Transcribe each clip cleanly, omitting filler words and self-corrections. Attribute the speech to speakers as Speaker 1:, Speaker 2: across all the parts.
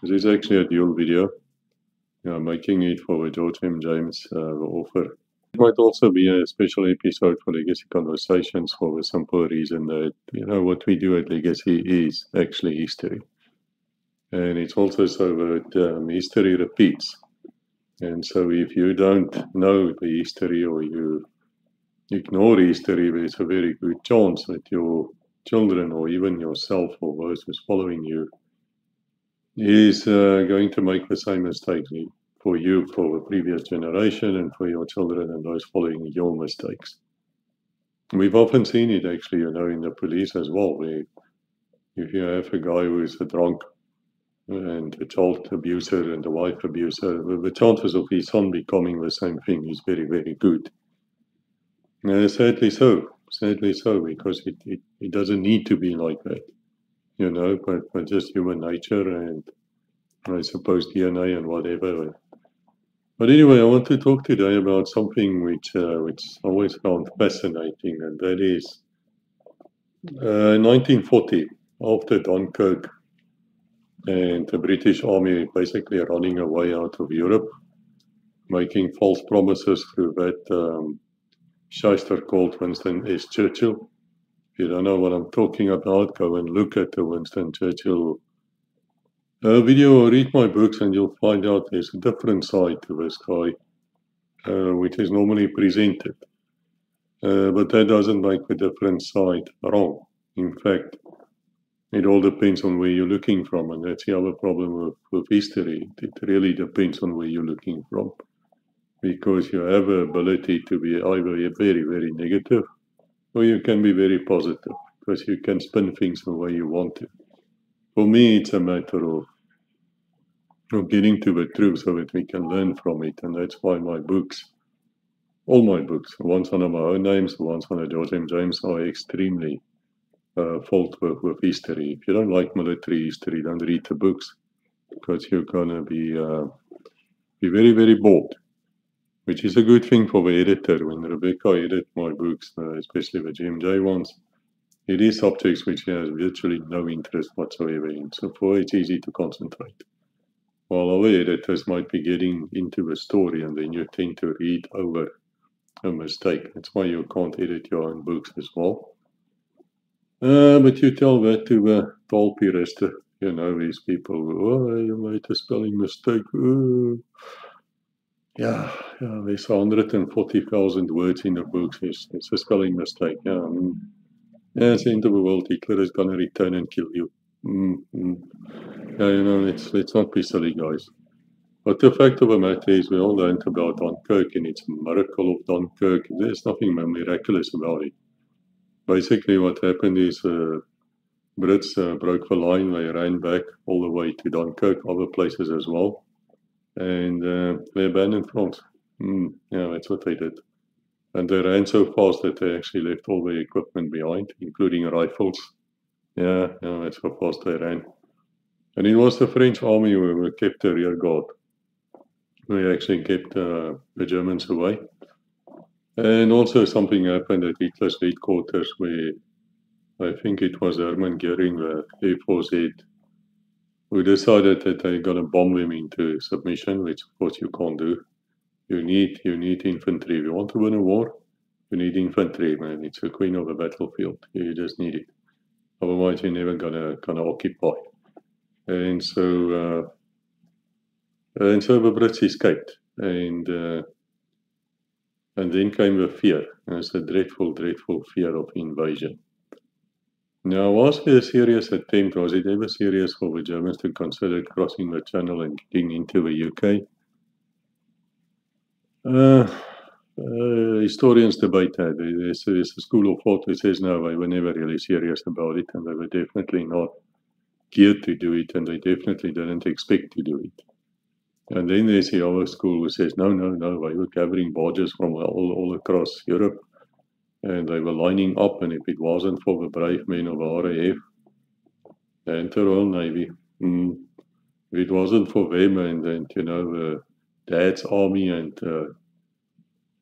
Speaker 1: This is actually a dual video. Making it for the George M. James author. It might also be a special episode for Legacy Conversations for the simple reason that, what we do at Legacy is actually history. And it's also so that history repeats. And so if you don't know the history or you ignore history, there's a very good chance that your children or even yourself or those who's following you is going to make the same mistake for you, for the previous generation, and for your children and those following your mistakes. We've often seen it actually, in the police as well, where if you have a guy who is a drunk and a child abuser and a wife abuser, the chances of his son becoming the same thing is very, very good. Sadly so, because it doesn't need to be like that, but just human nature and I suppose DNA and whatever. But anyway, I want to talk today about something which I always found fascinating, and that is 1940, after Dunkirk, and the British Army basically running away out of Europe, making false promises through that shyster called Winston S. Churchill. If you don't know what I'm talking about, go and look at the Winston Churchill video or read my books and you'll find out there's a different side to this guy, which is normally presented. But that doesn't make the different side wrong. In fact, it all depends on where you're looking from, and that's the other problem with history. It really depends on where you're looking from, because you have the ability to be either very, very negative, or you can be very positive, because you can spin things the way you want to. For me, it's a matter of getting to the truth so that we can learn from it, and that's why my books, all my books, the ones under my own names, the ones under George M. James, are extremely filled with history. If you don't like military history, don't read the books, because you're going to be very, very bored, which is a good thing for the editor. When Rebecca edits my books, especially the GMJ ones, it is subjects which she has virtually no interest whatsoever in, so for her it's easy to concentrate. While other editors might be getting into the story and then you tend to read over a mistake. That's why you can't edit your own books as well. But you tell that to the tall purist, these people, you made a spelling mistake. Yeah, there's 140,000 words in the books. It's a spelling mistake. It's the end of the world. Hitler is going to return and kill you. Let's not be silly, guys. But the fact of the matter is, we all learned about Dunkirk, and it's a miracle of Dunkirk. There's nothing miraculous about it. Basically, what happened is Brits broke the line. They ran back all the way to Dunkirk, other places as well, and they abandoned France. That's what they did. And they ran so fast that they actually left all the equipment behind, including rifles. That's how fast they ran. And it was the French army who kept the rear guard. They actually kept the Germans away. And also something happened at Hitler's headquarters where I think it was Hermann Goering, the Air Force head, who decided that they're going to bomb them into submission, which of course you can't do. You need infantry. If you want to win a war, you need infantry, man. It's the queen of the battlefield. You just need it. Otherwise, you're never gonna occupy. And so the Brits escaped, and then came the fear. It's a dreadful, dreadful fear of invasion. Now, was it a serious attempt? Was it ever serious for the Germans to consider crossing the Channel and getting into the UK? Historians debate that. There's a school of thought that says no, they were never really serious about it, and they were definitely not geared to do it, and they definitely didn't expect to do it. And then there's the other school who says no, they were gathering barges from all across Europe, and they were lining up, and if it wasn't for the brave men of the RAF and the Royal Navy, if it wasn't for them and the Dad's army and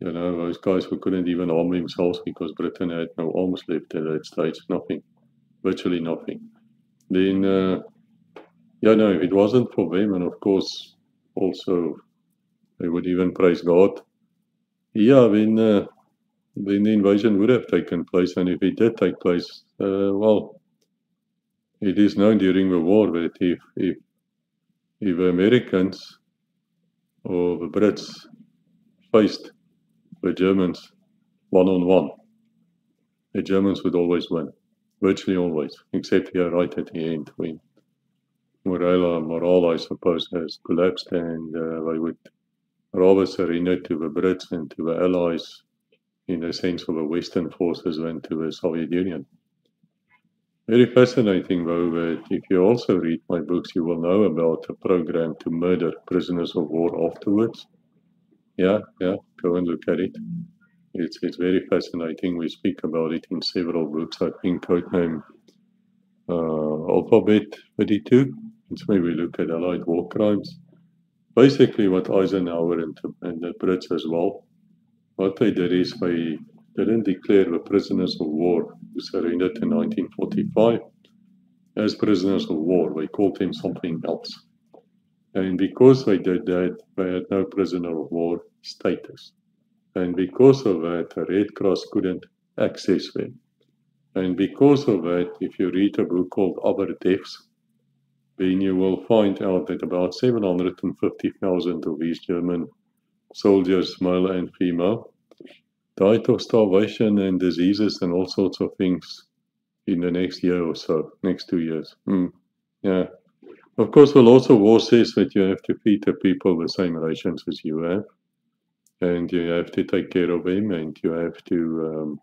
Speaker 1: those guys who couldn't even arm themselves because Britain had no arms left at that stage, nothing, virtually nothing. Then Yeah, no, if it wasn't for them, and of course, also, they would even praise God. Yeah, then the invasion would have taken place, and if it did take place, well, it is known during the war that if the Americans or the Brits faced the Germans one on one, the Germans would always win, virtually always, except here right at the end when morale, I suppose, has collapsed, and they would rather surrender to the Brits and to the Allies in the sense of the Western forces than to the Soviet Union. Very fascinating, though, that if you also read my books, you will know about a program to murder prisoners of war afterwards. Yeah, go and look at it. It's very fascinating. We speak about it in several books. I think codename Alphabet 32. It's where we look at Allied war crimes. Basically, what Eisenhower and the Brits as well, what they did is they didn't declare the prisoners of war who surrendered in 1945 as prisoners of war. They called them something else. And because they did that, they had no prisoner of war status. And because of that, the Red Cross couldn't access them. And because of that, if you read a book called Other Deaths, then you will find out that about 750,000 of these German soldiers, male and female, died of starvation and diseases and all sorts of things in the next year or so, next 2 years. Yeah. Of course, the laws of war says that you have to feed the people the same rations as you have, and you have to take care of them, and you have to,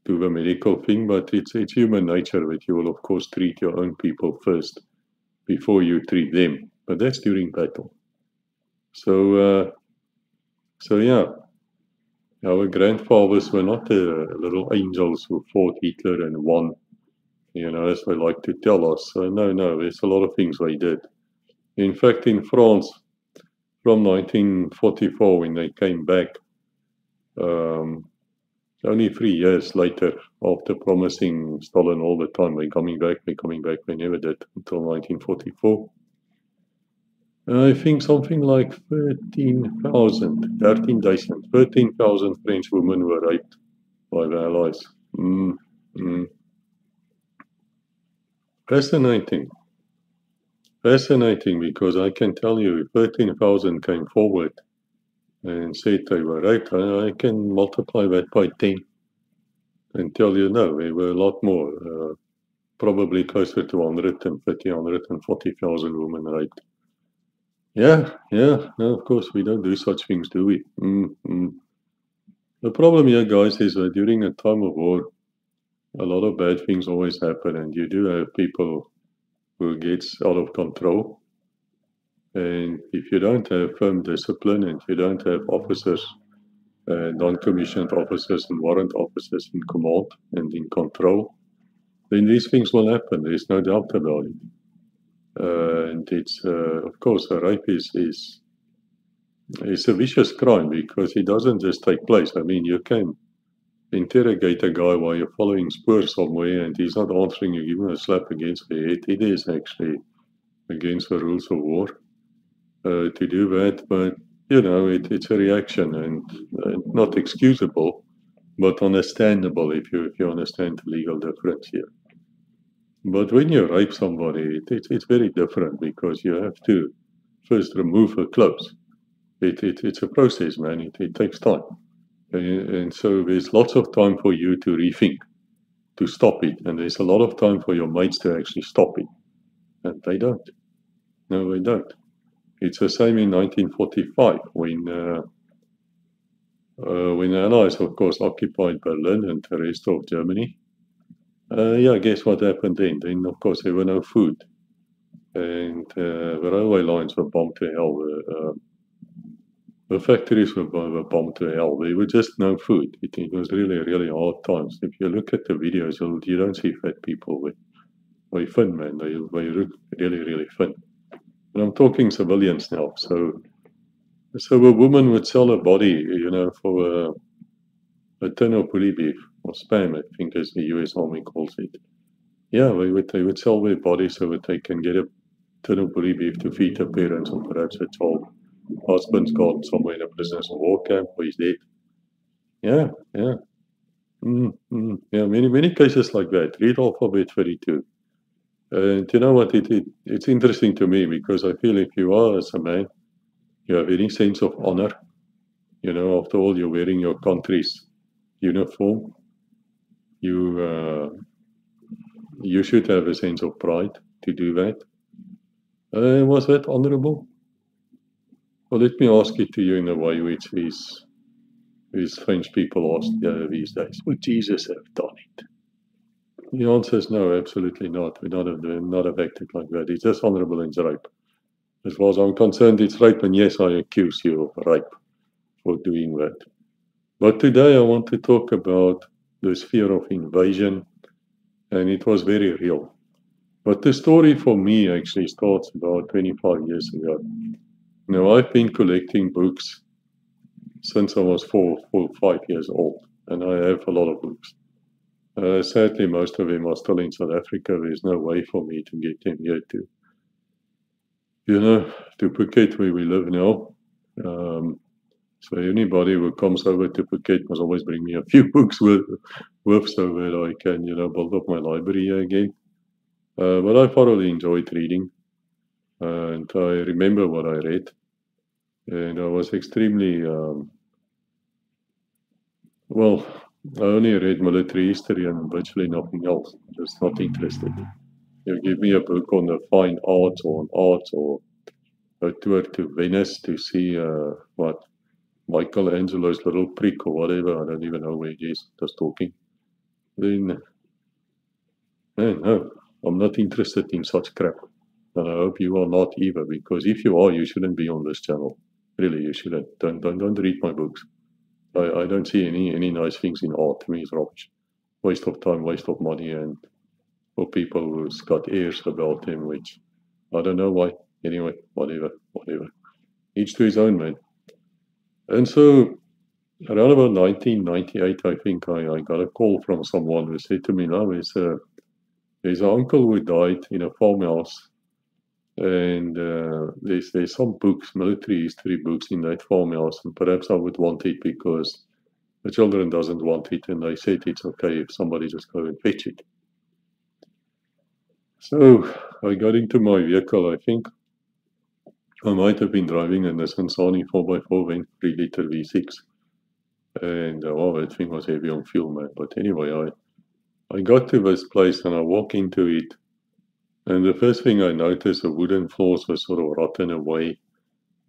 Speaker 1: do the medical thing. But it's human nature that you will, of course, treat your own people first before you treat them. But that's during battle. So yeah, our grandfathers were not the little angels who fought Hitler and won, as they like to tell us. No, there's a lot of things they did. In fact, in France, from 1944, when they came back, only 3 years later, after promising Stalin all the time, we're coming back, they never did until 1944. I think something like 13,000 French women were raped by the Allies. Fascinating, because I can tell you, if 13,000 came forward and said they were raped, I can multiply that by 10 and tell you, no, there were a lot more, probably closer to 130, 140,000 women raped. Yeah, no, of course, we don't do such things, do we? The problem here, guys, is that during a time of war, a lot of bad things always happen, and you do have people who gets out of control. And if you don't have firm discipline and you don't have officers, non-commissioned officers and warrant officers in command and in control, then these things will happen. There's no doubt about it. And it's, of course, a rape is a vicious crime because it doesn't just take place. I mean, you can interrogate a guy while you're following spurs somewhere and he's not answering you, give him a slap against the head. It is actually against the rules of war to do that, but it's a reaction and not excusable, but understandable if you understand the legal difference here. But when you rape somebody, it's very different because you have to first remove the clothes. It's a process, man. It takes time. And so there's lots of time for you to rethink, to stop it. And there's a lot of time for your mates to actually stop it. And they don't. No, they don't. It's the same in 1945 when the Allies, of course, occupied Berlin and the rest of Germany. Guess what happened then? Then, of course, there were no food. And the railway lines were bombed to hell. The factories were bombed to hell. There were just no food. It was really, really hard times. If you look at the videos, you don't see fat people. They're thin, man. They look really, really thin. And I'm talking civilians now. So a woman would sell her body, for a tin of bully beef, or spam, I think, as the US Army calls it. yeah, they would sell their bodies so that they can get a tin of bully beef to feed their parents or perhaps a child. Husband's gone somewhere in a prisoners of war camp or he's dead. Yeah, yeah. Yeah, many cases like that. Read Alphabet 32. And you know what? It's interesting to me because I feel if you are as a man, you have any sense of honor. You know, after all, you're wearing your country's uniform. You you should have a sense of pride to do that. Was that honorable? Well, let me ask it to you in a way which is French people ask these days. Would Jesus have done it? The answer is no, absolutely not. We not have acted like that. It's just honorable and it's rape. As far as I'm concerned, it's rape, and yes, I accuse you of rape for doing that. But today I want to talk about this fear of invasion, and it was very real. But the story for me actually starts about 25 years ago. Now, I've been collecting books since I was 5 years old, and I have a lot of books. Sadly, most of them are still in South Africa. There's no way for me to get them here to Phuket where we live now. So anybody who comes over to Phuket must always bring me a few books with so that I can, build up my library again. But I thoroughly enjoyed reading, and I remember what I read, and I was extremely well. I only read military history and virtually nothing else. Just not interested. You give me a book on the fine arts or on arts or a tour to Venice to see what Michelangelo's little prick or whatever. I don't even know where he is. Just talking. Then, man, no, I'm not interested in such crap. And I hope you are not either, because if you are, you shouldn't be on this channel. Really, you shouldn't. Don't read my books. I don't see any nice things in art. To me, it's rubbish. Waste of time, waste of money, and for people who's got ears about them, which I don't know why. Anyway, whatever. Each to his own, man. And so, around about 1998, I think I got a call from someone who said to me, "No, there's an uncle who died in a farmhouse, and there's some books, military history books in that farmhouse, and perhaps I would want it because the children doesn't want it, and they said it's okay if somebody just go and fetch it." So I got into my vehicle. I think I might have been driving a Nissan Sony 4x4 Vent 3-liter V6, and that thing was heavy on fuel, man. But anyway, I got to this place and I walk into it, and the first thing I noticed, the wooden floors were sort of rotten away.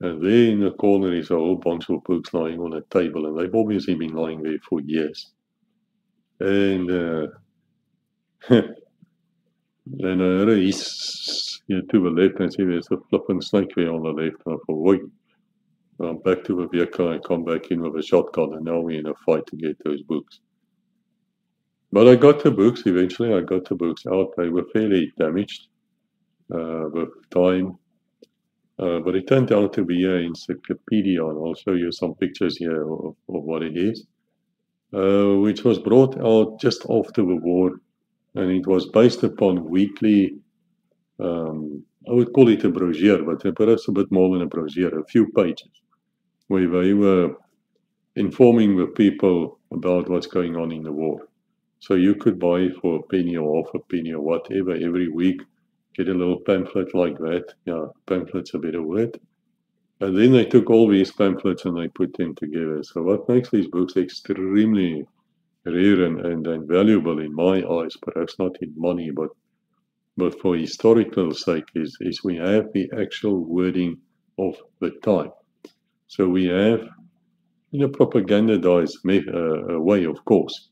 Speaker 1: And there in the corner is a whole bunch of books lying on a table, and they've obviously been lying there for years. And then I heard a hiss to the left, and see there's a flipping snake there on the left. And I thought, wait, I'm back to the vehicle. I come back in with a shotgun, and now we're in a fight to get those books. But I got the books eventually. I got the books out. They were fairly damaged with time. But it turned out to be an encyclopedia, and I'll show you some pictures here of what it is, which was brought out just after the war, and it was based upon weekly, I would call it a brochure, but perhaps a bit more than a brochure, a few pages, where they were informing the people about what's going on in the war. So you could buy it for a penny or half a penny or whatever every week. Get a little pamphlet like that. Yeah, pamphlet's a better word. And then they took all these pamphlets and they put them together. So what makes these books extremely rare and valuable in my eyes, perhaps not in money, but for historical sake, is we have the actual wording of the time. So we have, in a propagandized way, of course,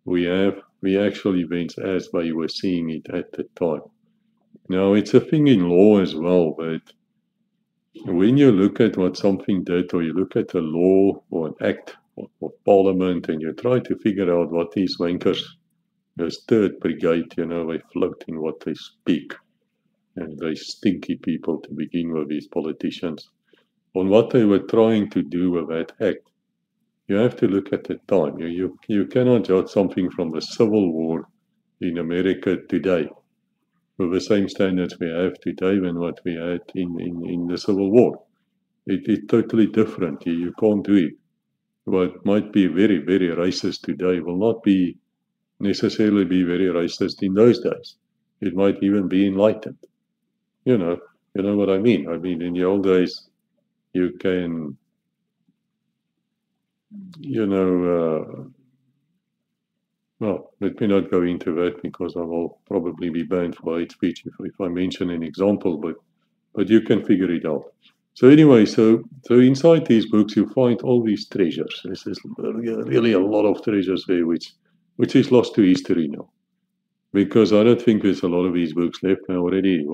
Speaker 1: we have the actual events as they were seeing it at the time. Now, it's a thing in law as well, but when you look at what something did, or you look at a law or an act of parliament, and you try to figure out what these wankers, this third brigade, they float in what they speak, and they stinky people to begin with, these politicians, on what they were trying to do with that act, you have to look at the time. You cannot judge something from the Civil War in America today, with the same standards we have today than what we had in the Civil War. It's totally different. You can't do it. What might be very, very racist today will not be necessarily be very racist in those days. It might even be enlightened. You know what I mean. I mean, in the old days, you can, well, let me not go into that because I will probably be banned for hate speech if I mention an example, but you can figure it out. So anyway, so inside these books you find all these treasures. There's really a lot of treasures there, which is lost to history now, because I don't think there's a lot of these books left now already.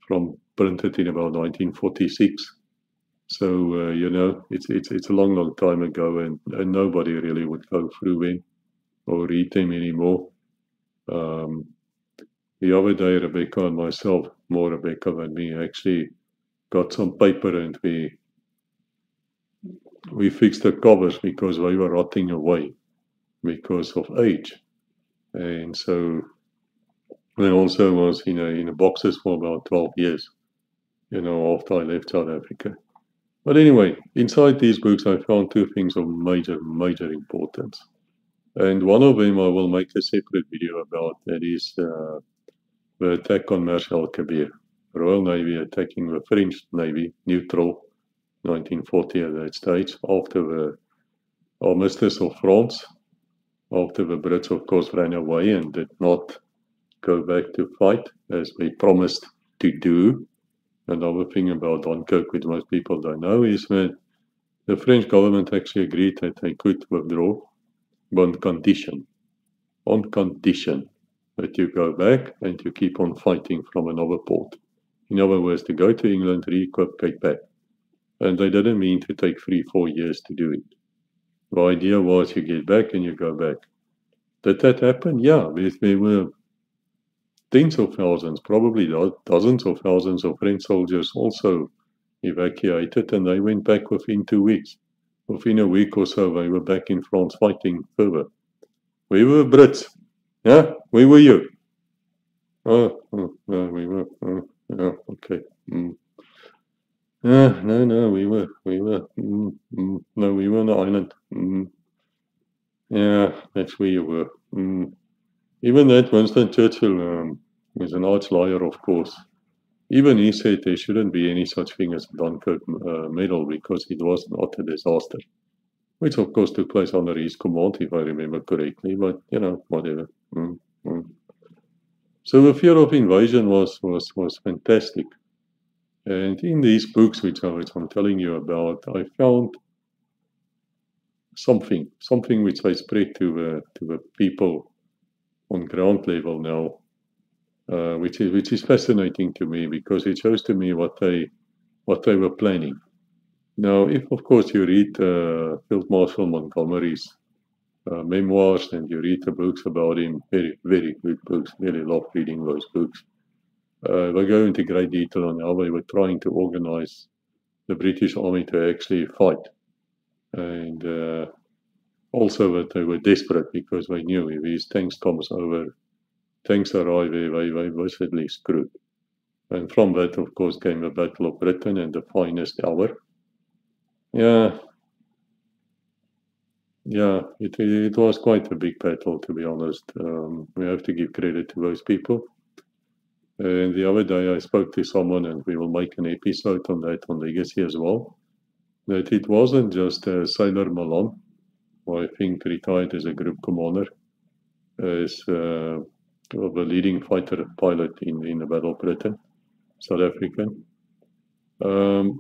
Speaker 1: From printed in about 1946. So it's a long time ago, and nobody really would go through them or read them anymore. The other day, Rebecca and myself, more Rebecca than me, actually got some paper and we fixed the covers because they were rotting away because of age. And so I also was in a boxes for about 12 years, after I left South Africa. But anyway, inside these books I found two things of major importance. And one of them I will make a separate video about, that is the attack on Marshal Kabir. Royal Navy attacking the French Navy, neutral, 1940 at that stage, after the armistice of France, after the Brits, of course, ran away and did not go back to fight, as they promised to do. Another thing about Dunkirk, which most people don't know, is that the French government actually agreed that they could withdraw on condition that you go back and you keep on fighting from another port. In other words, to go to England, re-equip, get back. And they didn't mean to take 3-4 years to do it. The idea was you get back and you go back. Did that happen? Yeah, there were tens of thousands, probably dozens of thousands of French soldiers also evacuated, and they went back within 2 weeks. Within a week or so, they were back in France fighting further. We were Brits. Yeah, where were you? We were. Yeah, okay. No, we were. No, we were on the island. Yeah, that's where you were. Even that Winston Churchill is an arch liar, of course. Even he said there shouldn't be any such thing as a Dunkirk medal because it was an utter disaster. Which, of course, took place under his command, if I remember correctly, but, whatever. So the fear of invasion was fantastic. And in these books, which I'm telling you about, I found something which I spread to the people on ground level now, which is fascinating to me because it shows to me what they were planning. Now, if of course you read Field Marshal Montgomery's memoirs and you read the books about him, very, very good books, really love reading those books. They go into great detail on how they were trying to organize the British Army to actually fight. And also that they were desperate because they knew if these tanks arrive, they were basically screwed. And from that, of course, came the Battle of Britain and the finest hour. Yeah, it was quite a big battle, to be honest. We have to give credit to those people. And the other day I spoke to someone, and we will make an episode on that, on Legacy as well, that it wasn't just Sailor Malone, who I think retired as a group commander, as the leading fighter pilot in the Battle of Britain, South African.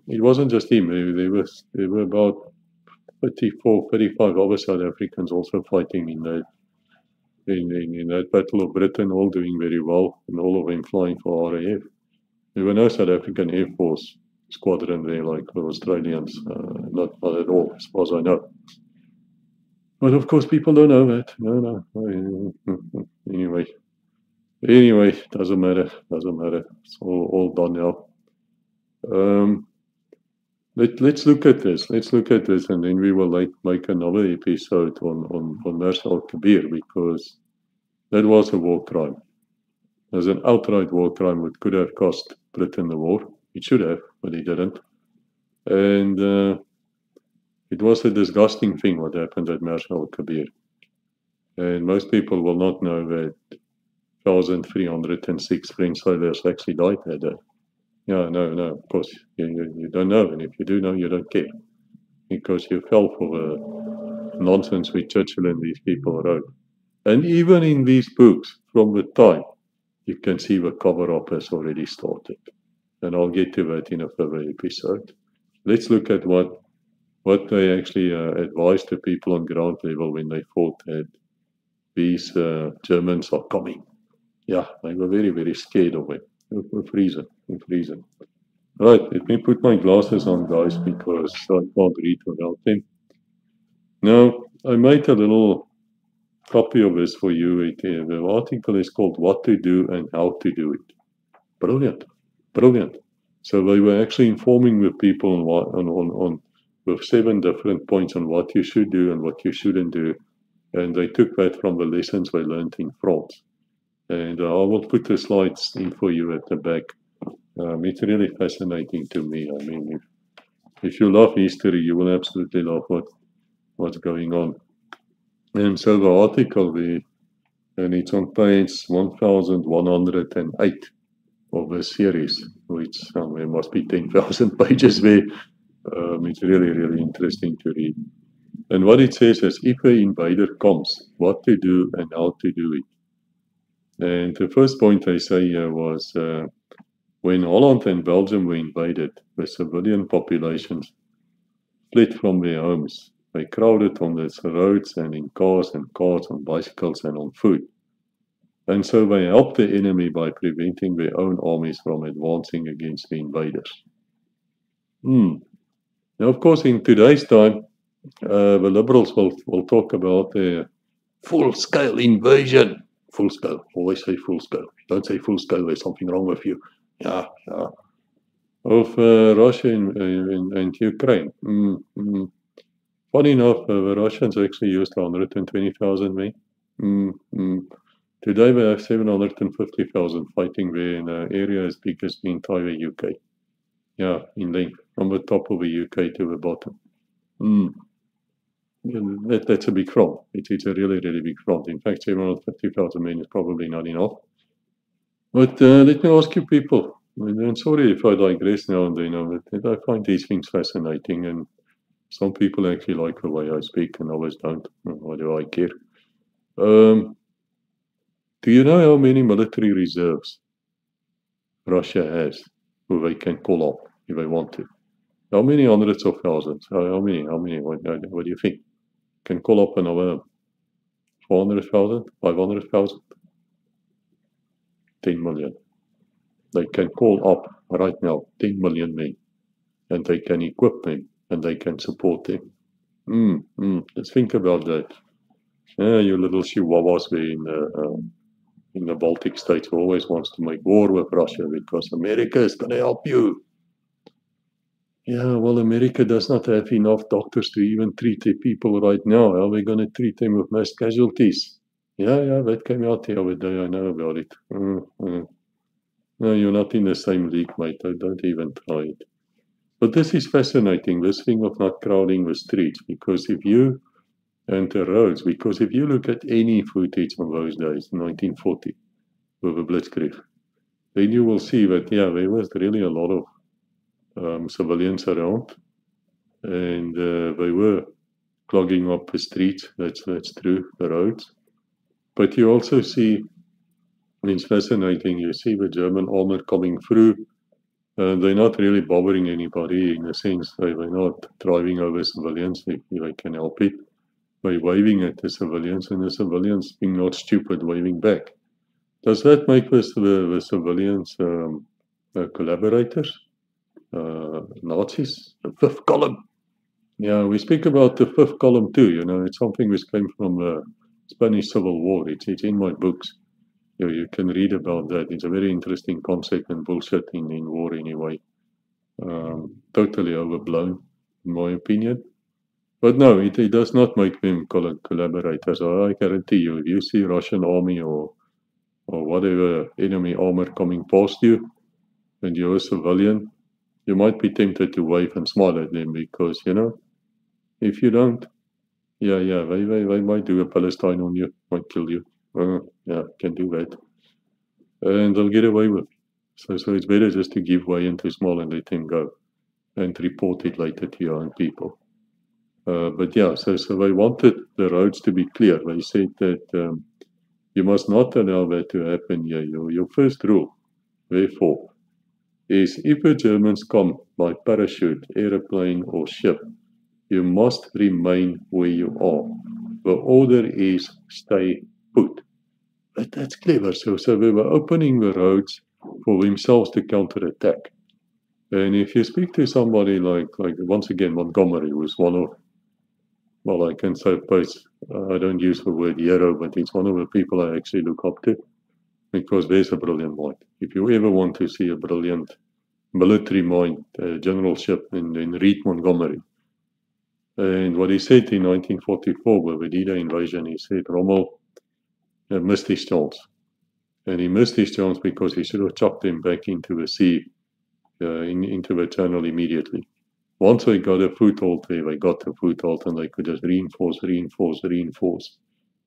Speaker 1: It wasn't just him. There were about 34, 35 other South Africans also fighting in that Battle of Britain, all doing very well, and all of them flying for RAF. There were no South African Air Force squadron there like the Australians, not at all, as far as I know. But of course, people don't know that. No. Anyway, doesn't matter. It's all done now. Let's look at this. And then we will make another episode on Marshal Kabir, because That was a war crime. It was an outright war crime which could have cost Britain the war. It should have, but it didn't. And it was a disgusting thing what happened at Mers al-Kabir. And most people will not know that 1,306 French sailors actually died that day. Yeah, no, of course, you don't know. And if you do know, you don't care. Because you fell for the nonsense which Churchill and these people wrote. And even in these books, from the time, you can see the cover-up has already started. And I'll get to that in a further episode. Let's look at what they actually advised the people on ground level when they thought that these Germans are coming. Yeah, they were very, very scared of it. With reason. Right, let me put my glasses on, guys, because I can't read without them. Now, I made a little copy of this for you. The article is called What to Do and How to Do It. Brilliant. So they were actually informing the people on with 7 different points on what you should do and what you shouldn't do. And they took that from the lessons they learned in France. And I will put the slides in for you at the back. It's really fascinating to me. I mean, if you love history, you will absolutely love what's going on. And so the article, and it's on page 1108 of the series, which there must be 10,000 pages there. It's really, really interesting to read. And what it says is, if an invader comes, what to do and how to do it. And the first point they say here was, when Holland and Belgium were invaded, the civilian populations fled from their homes. They crowded on the roads and in cars, on bicycles, and on foot. And so they helped the enemy by preventing their own armies from advancing against the invaders. Now, of course, in today's time, the liberals will talk about the full-scale invasion. Full scale. Always say full scale. Don't say full scale. There's something wrong with you. Yeah. Of Russia and Ukraine. Funny enough, the Russians actually used 120,000 men. Today we have 750,000 fighting there in an area as big as the entire UK. Yeah, in length, from the top of the UK to the bottom. That's a big front. It's a really, really big front. In fact, 750,000 men is probably not enough. But let me ask you people, and sorry if I digress now and then, but I find these things fascinating, and some people actually like the way I speak and others don't. Why do I care? Do you know how many military reserves Russia has who they can call up if they want to? How many hundreds of thousands? How many? What do you think? Can call up another 400,000, 500,000, 10 million. They can call up right now 10 million men, and they can equip them, and they can support them. Let's think about that. You little chihuahuas there in the Baltic states who always wants to make war with Russia because America is going to help you. Yeah, well, America does not have enough doctors to even treat the people right now. How are we going to treat them with mass casualties? Yeah, that came out the other day. I know about it. No, you're not in the same league, mate. Don't even try it. But this is fascinating, this thing of not crowding the streets, because if you enter roads, because if you look at any footage from those days, 1940, with the Blitzkrieg, then you will see that, there was really a lot of civilians around, and they were clogging up the streets. That's true, the roads. But you also see, it's fascinating, you see the German armor coming through. They're not really bothering anybody in a sense. They're not driving over civilians if they can help it. They're waving at the civilians, and the civilians being not stupid, waving back. Does that make the civilians collaborators? Nazis? The fifth column. Yeah, we speak about the fifth column too. It's something which came from the Spanish Civil War. It's in my books. You can read about that. It's a very interesting concept and bullshit in war anyway. Totally overblown, in my opinion. But no, it does not make them collaborators. I guarantee you, if you see Russian army or whatever enemy armor coming past you, and you're a civilian, you might be tempted to wave and smile at them because, if you don't, yeah, they might do a Palestine on you, might kill you. Yeah, can do that. And they'll get away with it. So it's better just to give way and to smile and let them go and report it later to your own people. But yeah, so they wanted the roads to be clear. They said that you must not allow that to happen here. Your first rule, therefore, is if the Germans come by parachute, aeroplane, or ship, you must remain where you are. The order is stay put. But that's clever. So they were opening the roads for themselves to counterattack. And if you speak to somebody like once again, Montgomery was one of, well, I can suppose, I don't use the word hero, but it's one of the people I actually look up to because there's a brilliant mind. If you ever want to see a brilliant military mind, generalship, then read Montgomery. And what he said in 1944 with the D-Day invasion, he said Rommel missed his chance. And he missed his chance because he should have chucked them back into the sea, into the channel immediately. Once they got a foothold there, they got a foothold and they could just reinforce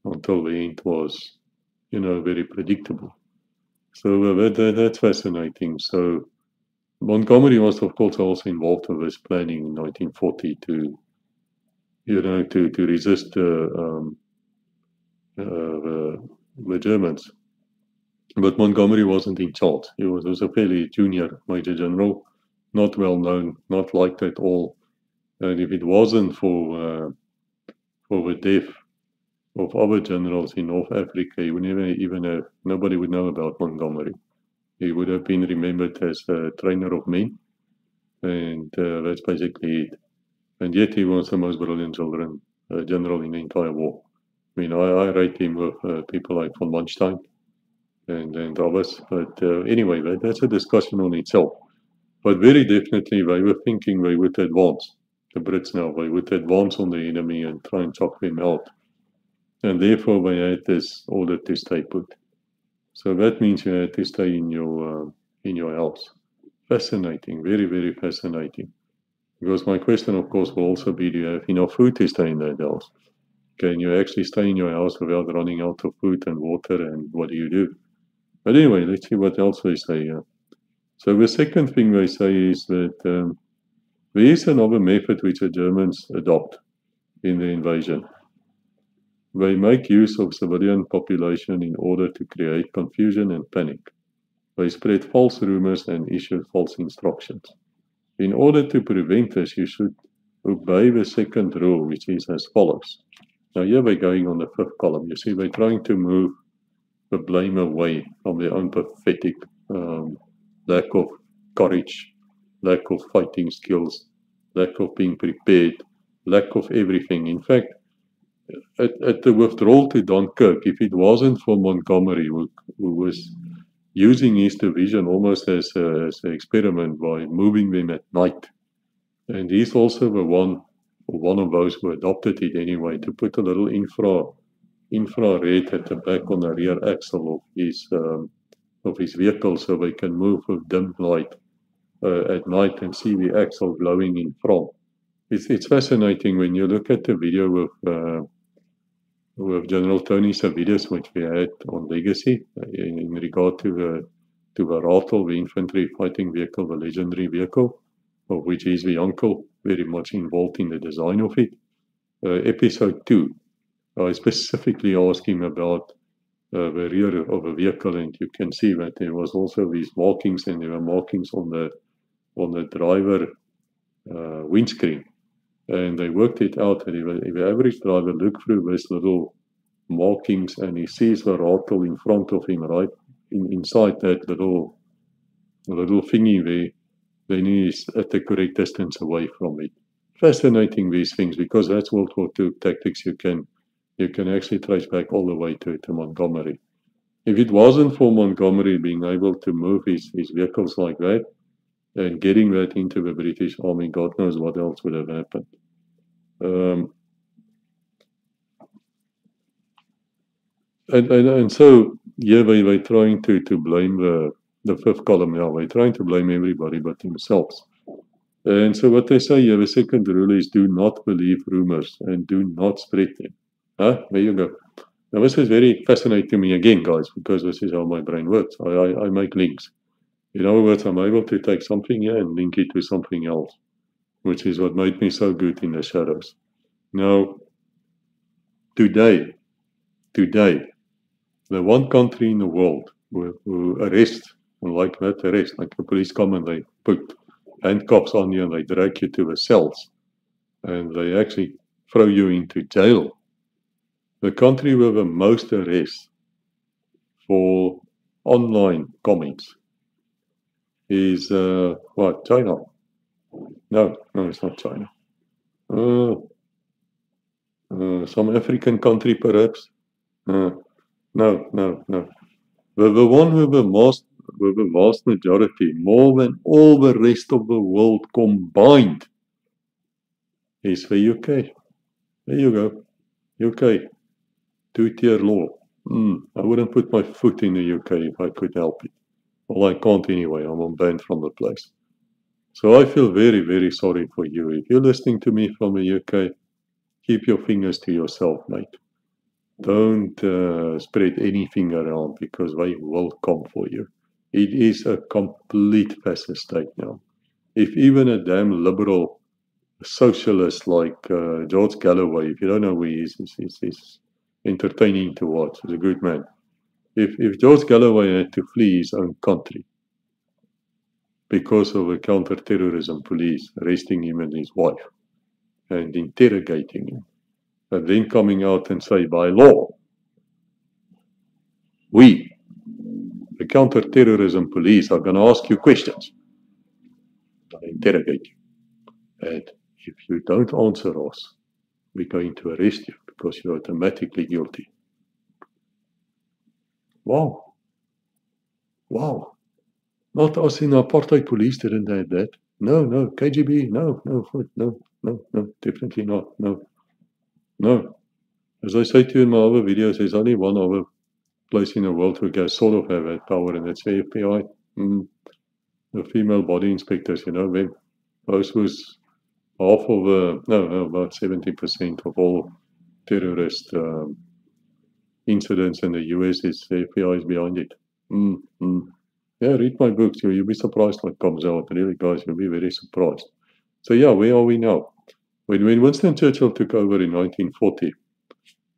Speaker 1: until the end was, very predictable. So that's fascinating. So Montgomery was, of course, also involved with this planning in 1940 to resist the Germans. But Montgomery wasn't in charge. He was a fairly junior major general, not well known, not liked at all. And if it wasn't for the death of other generals in North Africa, he would never even have, nobody would know about Montgomery. He would have been remembered as a trainer of men, and that's basically it. And yet he was the most brilliant general in the entire war. I mean, I rate him with people like von Manstein and others. But anyway, that's a discussion on itself. But very definitely they were thinking they would advance. The Brits now, they would advance on the enemy and try and chop them out. And therefore they had this order to stay put. So that means you had to stay in your house. Fascinating, very, very fascinating. Because my question, of course, will also be, do you have enough food to stay in that house? Can you actually stay in your house without running out of food and water, and what do you do? But anyway, let's see what else they say here. So the second thing they say is that there is another method which the Germans adopt in the invasion. They make use of civilian population in order to create confusion and panic. They spread false rumors and issue false instructions. In order to prevent this, you should obey the second rule, which is as follows. Now here we're going on the fifth column. You see, they're trying to move the blame away from their own pathetic lack of courage, lack of fighting skills, lack of being prepared, lack of everything. In fact, at the withdrawal to Dunkirk, if it wasn't for Montgomery, who was using his division almost as an experiment by moving them at night, and he's also the one of those who adopted it anyway, to put a little infrared at the back on the rear axle of his vehicle so they can move with dim light at night and see the axle glowing in front. It's fascinating when you look at the video with General Tony Savides, which we had on Legacy, in regard to the Ratel, the infantry fighting vehicle, the legendary vehicle, of which he's the uncle, very much involved in the design of it. Episode 2, I specifically asked him about the rear of a vehicle, and you can see that there was also these markings, and there were markings on the driver windscreen. And they worked it out that if the average driver looked through these little markings and he sees the Ratel in front of him, right inside that little thingy there, then he's at the correct distance away from it. Fascinating, these things, because that's World War II tactics you can actually trace back all the way to Montgomery. If it wasn't for Montgomery being able to move his vehicles like that and getting that into the British Army, God knows what else would have happened. And so yeah, we're trying to blame the fifth column. Yeah, we're trying to blame everybody but themselves. And so what they say here, the second rule is do not believe rumors and do not spread them. There you go. Now this is very fascinating to me again, guys, because this is how my brain works. I make links. In other words, I'm able to take something here and link it to something else, which is what made me so good in the shadows. Now, today, the one country in the world who arrest, and like that arrest, like the police come and they put handcuffs on you and they drag you to the cells and they actually throw you into jail. The country with the most arrests for online comments is what? China? No, it's not China. Some African country, perhaps. No. The one with the vast majority, more than all the rest of the world combined, is the UK. There you go. UK. Two-tier law. I wouldn't put my foot in the UK if I could help it. Well, I can't anyway. I'm banned from the place. So I feel very, very sorry for you. If you're listening to me from the UK, keep your fingers to yourself, mate. Don't spread anything around because they will come for you. It is a complete fascist state now. If even a damn liberal socialist like George Galloway, if you don't know who he is, he's entertaining to watch. He's a good man. If George Galloway had to flee his own country because of a counter-terrorism police arresting him and his wife and interrogating him, and then coming out and say, by law, we, the counter-terrorism police, are going to ask you questions and interrogate you. And if you don't answer us, we're going to arrest you because you're automatically guilty. Wow. Not us in apartheid police didn't have that. No, KGB, no, definitely not, no. As I say to you in my other videos, there's only one other place in the world who can sort of have that power, and that's the FBI. The female body inspectors, them. Those was half of about 70% of all terrorist incidents in the US is the FBI is behind it. Yeah, read my books. You'll be surprised what comes out. Really, guys, you'll be very surprised. So yeah, where are we now? When Winston Churchill took over in 1940,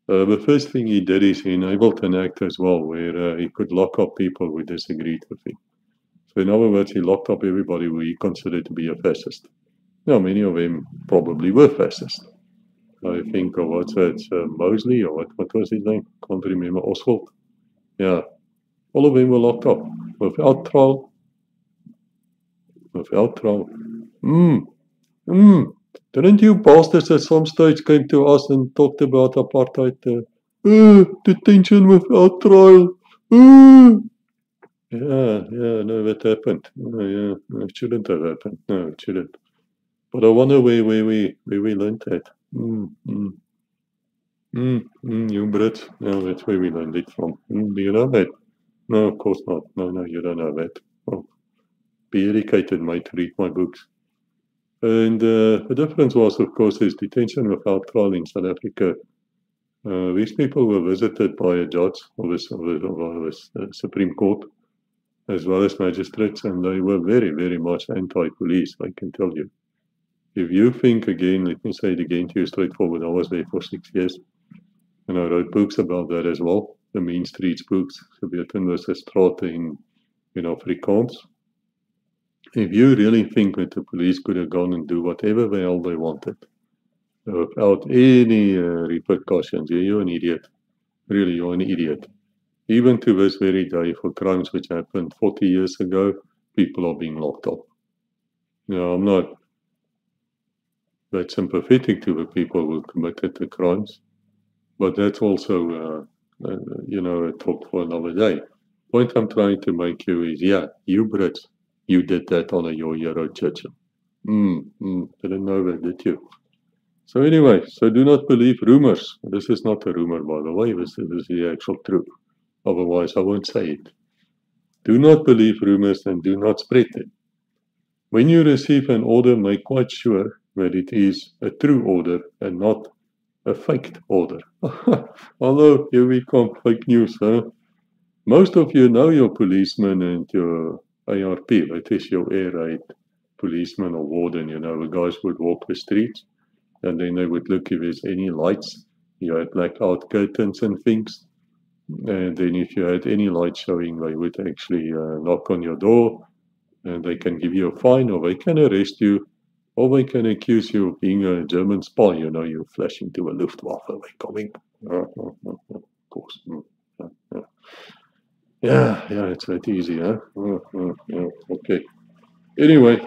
Speaker 1: the first thing he did is he enabled an act as well where he could lock up people who disagreed with him. So in other words, he locked up everybody who he considered to be a fascist. Now, many of them probably were fascist. I think of Mosley, or what was his name? Can't remember. Oswald. Yeah. All of them were locked up without trial. Didn't you bastards at some stage came to us and talked about apartheid? Detention without trial. Yeah, no, that happened. No, it shouldn't have happened. No, it shouldn't. But I wonder where we learned that. You Brits. No, that's where we learned it from. Do you know that? No, of course not. No, you don't know that. Well, be educated, mate. Read my books. And the difference was, of course, is detention without trial in South Africa. These people were visited by a judge of the Supreme Court, as well as magistrates, and they were very, very much anti-police, I can tell you. If you think again, let me say it again to you straightforward, I was there for 6 years, and I wrote books about that as well, the Mean Streets books, Sowetan versus Strate in Afrikaans. If you really think that the police could have gone and do whatever the hell they wanted, without any repercussions, you're an idiot. Really, you're an idiot. Even to this very day, for crimes which happened 40 years ago, people are being locked up. Now, I'm not that sympathetic to the people who committed the crimes, but that's also, a talk for another day. Point I'm trying to make you is, yeah, you Brits, you did that on your hero Churchill. Didn't know that, did you? So anyway, so do not believe rumors. This is not a rumor, by the way. This is the actual truth. Otherwise, I won't say it. Do not believe rumors and do not spread them. When you receive an order, make quite sure that it is a true order and not a faked order. Although, here we come, fake news, huh? Most of you know your policeman and your ARP, that is your air raid policeman or warden, the guys would walk the streets and then they would look if there's any lights. You had blackout curtains and things. And then if you had any light showing, they would actually knock on your door and they can give you a fine or they can arrest you or they can accuse you of being a German spy. You flash into a Luftwaffe, they're coming. Of course. Yeah, it's that easy, huh? Yeah, okay. Anyway,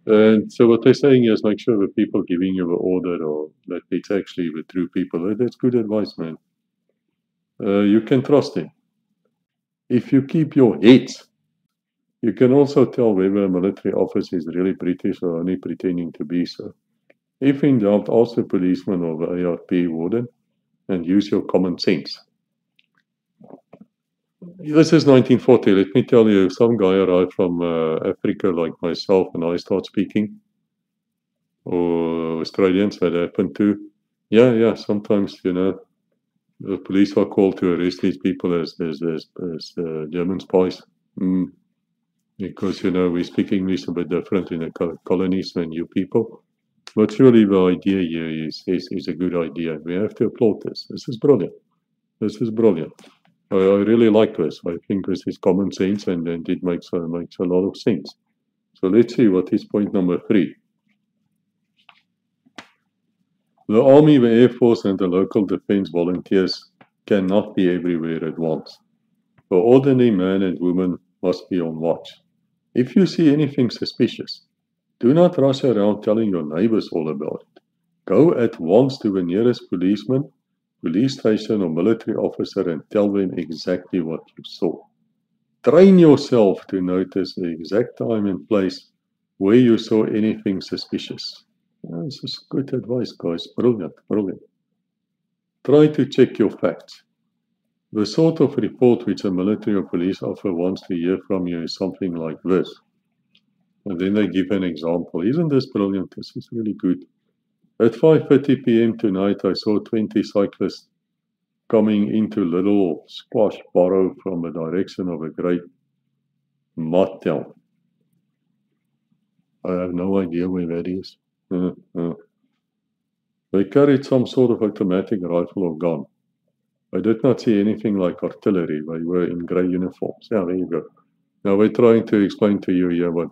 Speaker 1: and so what they're saying is make sure the people giving you the order or that it's actually the true people. That's good advice, man. You can trust them. If you keep your heads, you can also tell whether a military officer is really British or only pretending to be so. If in doubt, ask the policeman or the ARP warden and use your common sense. This is 1940. Let me tell you, some guy arrived from Africa like myself and I start speaking, or Australians that happened to. Yeah, sometimes, the police are called to arrest these people as German spies. Because, we speak English a bit different in the colonies than you people. But surely the idea here is a good idea. We have to applaud this. This is brilliant. I really like this. I think this is common sense and it makes a lot of sense. So let's see what is point number 3. The Army, the Air Force, and the local defense volunteers cannot be everywhere at once. The ordinary man and woman must be on watch. If you see anything suspicious, do not rush around telling your neighbors all about it. Go at once to the nearest policeman, police station, or military officer and tell them exactly what you saw. Train yourself to notice the exact time and place where you saw anything suspicious. This is good advice, guys. Brilliant. Try to check your facts. The sort of report which a military or police officer wants to hear from you is something like this. And then they give an example. Isn't this brilliant? This is really good. At 5:30 p.m. tonight, I saw 20 cyclists coming into Little Squash Barrow from the direction of a great mud town. I have no idea where that is. They carried some sort of automatic rifle or gun. I did not see anything like artillery. They were in grey uniforms. Yeah, there you go. Now we're trying to explain to you here what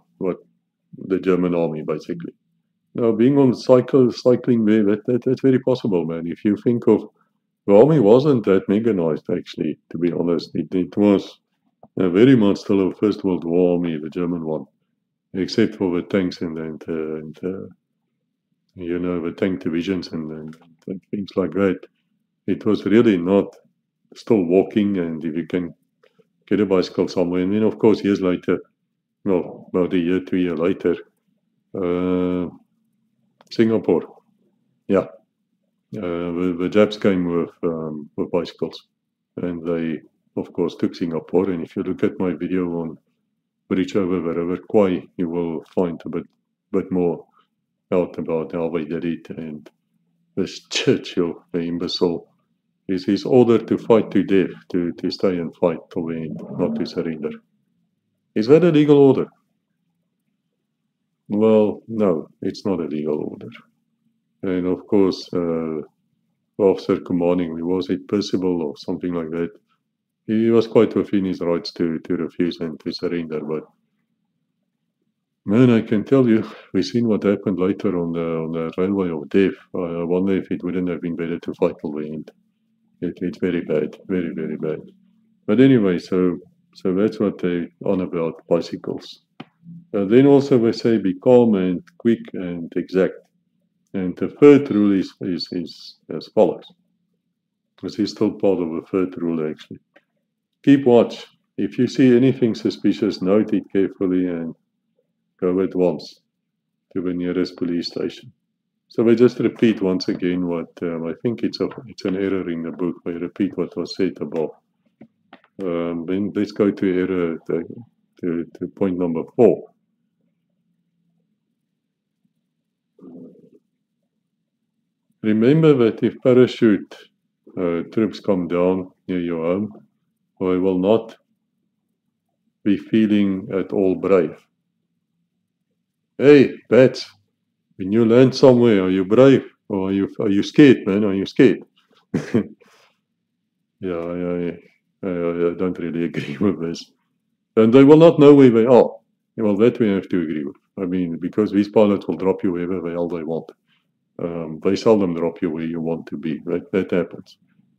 Speaker 1: the German army basically. Now being on cycling there, that's very possible, man. If you think of the army wasn't that mechanized actually, to be honest. It was very much still a First World War army, the German one, except for the tanks and the tank divisions and things like that. It was really not still walking, and if you can get a bicycle somewhere. And then, of course, years later, well, about a year, 2 years later, Singapore, yeah, the Japs came with bicycles, and they, of course, took Singapore. And if you look at my video on Bridge over the River Kwai, you will find a bit more out about how they did it. And this Churchill, the imbecile, is his order to fight to death, to stay and fight till the end, not to surrender. Is that a legal order? Well, no, it's not a legal order. And of course, officer commanding me, was it Percival or something like that? He was quite within his rights to refuse and to surrender, but man, I can tell you, we've seen what happened later on the railway of death. I wonder if it wouldn't have been better to fight till the end. It's very bad, very, very bad. But anyway, so that's what they're on about bicycles. Then also they say be calm and quick and exact. And the third rule is as follows. This is still part of the third rule actually. Keep watch. If you see anything suspicious, note it carefully and go at once to the nearest police station. So we just repeat once again what I think it's an error in the book. We repeat what was said above. Then let's go to error to point number 4. Remember that if parachute troops come down near your home, they will not be feeling at all brave. Hey, bats, when you land somewhere, are you brave? Or are you scared, man? Are you scared? Yeah, I don't really agree with this. And they will not know where they are. Well, that we have to agree with. I mean, because these pilots will drop you wherever the hell they want. They seldom drop you where you want to be. That happens.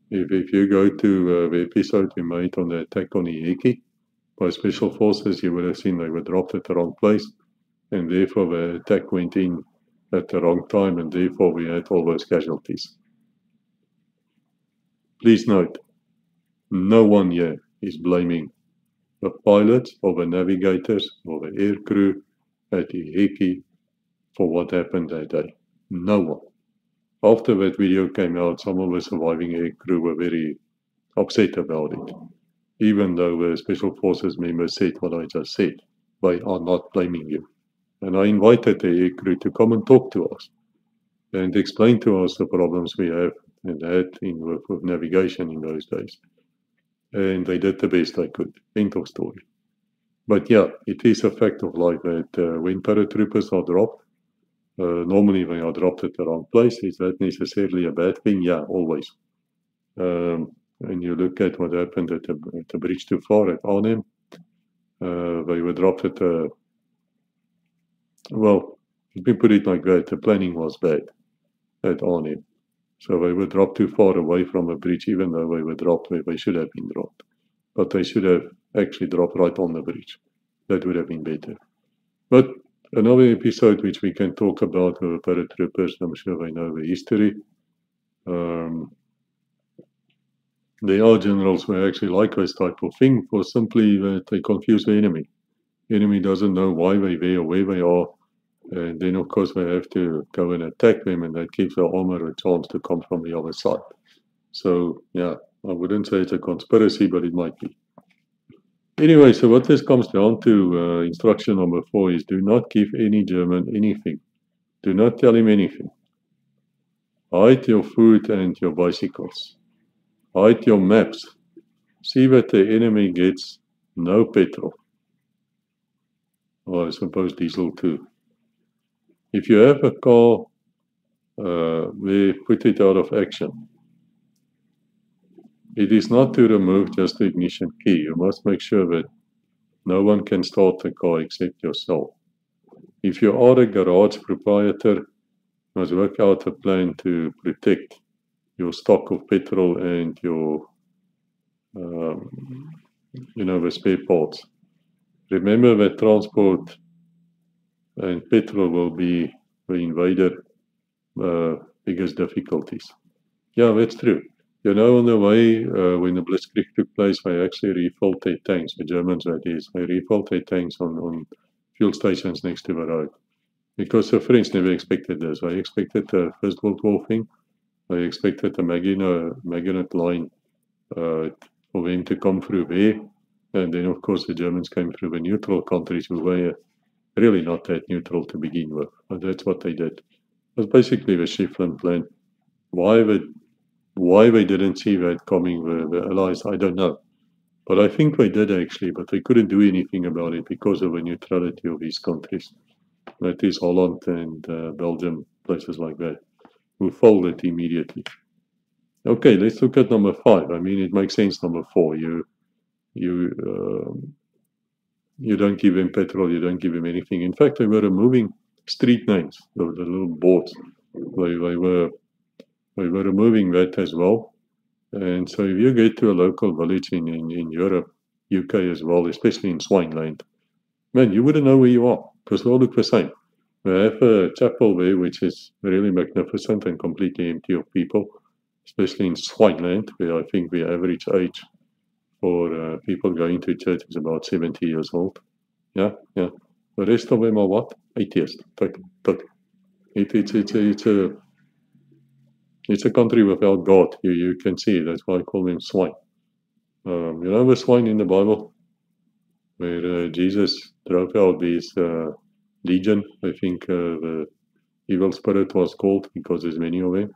Speaker 1: If you go to the episode we made on the attack on Iheke by Special Forces, you would have seen they were dropped at the wrong place, and therefore the attack went in at the wrong time, and therefore we had all those casualties. Please note, no one here is blaming the pilots or the navigators or the air crew at Iheke for what happened that day. No one. After that video came out, some of the surviving air crew were very upset about it. Even though the Special Forces members said what I just said, they are not blaming you. And I invited the air crew to come and talk to us and explain to us the problems we have and had with navigation in those days. And they did the best they could. End of story. But yeah, it is a fact of life that when paratroopers are dropped, normally they are dropped at the wrong place. Is that necessarily a bad thing? Yeah, always. And you look at what happened at the bridge too far at Arnhem. They were dropped at well, let me put it like that, the planning was bad at Arnhem. So they were dropped too far away from a bridge, even though they were dropped where they should have been dropped. But they should have actually dropped right on the bridge. That would have been better. But another episode which we can talk about with paratroopers, I'm sure they know the history. There are generals who actually like this type of thing for simply that they confuse the enemy. The enemy doesn't know why they're there or where they are. And then, of course, they have to go and attack them, and that gives the armor a chance to come from the other side. So, yeah, I wouldn't say it's a conspiracy, but it might be. Anyway, so what this comes down to, instruction number 4 is do not give any German anything. Do not tell him anything. Hide your food and your bicycles. Hide your maps. See that the enemy gets no petrol. Or I suppose diesel too. If you have a car, we put it out of action. It is not to remove just the ignition key. You must make sure that no one can start the car except yourself. If you are a garage proprietor, you must work out a plan to protect your stock of petrol and your, the spare parts. Remember that transport and petrol will be the invader biggest difficulties. Yeah, that's true. You know, on the way, when the Blitzkrieg took place, they actually refilled their tanks, the Germans that is, they refilled their tanks on fuel stations next to the road. Because the French never expected this. They expected the First World War thing. They expected the Maginot Line for them to come through there. And then, of course, the Germans came through the neutral countries who were really not that neutral to begin with. But that's what they did. It was basically the Schifflin plan. Why they didn't see that coming, the Allies, I don't know. But I think they did actually, but they couldn't do anything about it because of the neutrality of these countries. That is Holland and Belgium, places like that, who folded immediately. Okay, let's look at number 5. I mean, it makes sense, number 4. You don't give him petrol, you don't give him anything. In fact, they were removing street names, the little boards. They were removing that as well. And so if you get to a local village in Europe, UK as well, especially in Swineland, man, you wouldn't know where you are because they all look the same. We have a chapel there which is really magnificent and completely empty of people, especially in Swineland, where I think the average age for people going to church is about 70 years old. Yeah. The rest of them are what? Atheists. Totally. It's a country without God. You can see. That's why I call them swine. You know the swine in the Bible, where Jesus drove out these legion. I think the evil spirit was called because there's many of them.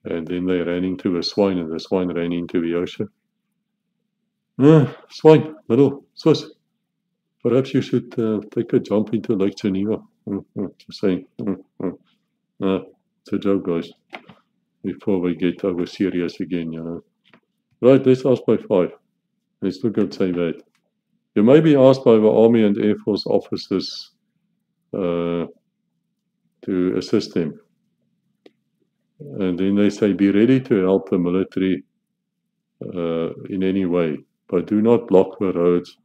Speaker 1: And then they ran into the swine, and the swine ran into the ocean. Swine, little Swiss. Perhaps you should take a jump into Lake Geneva. Just saying. It's a joke, guys. Before we get over serious again, you know. Right, let's ask by 5. Let's look at say that. You may be asked by the Army and Air Force officers to assist them. And then they say, be ready to help the military in any way, but do not block the roads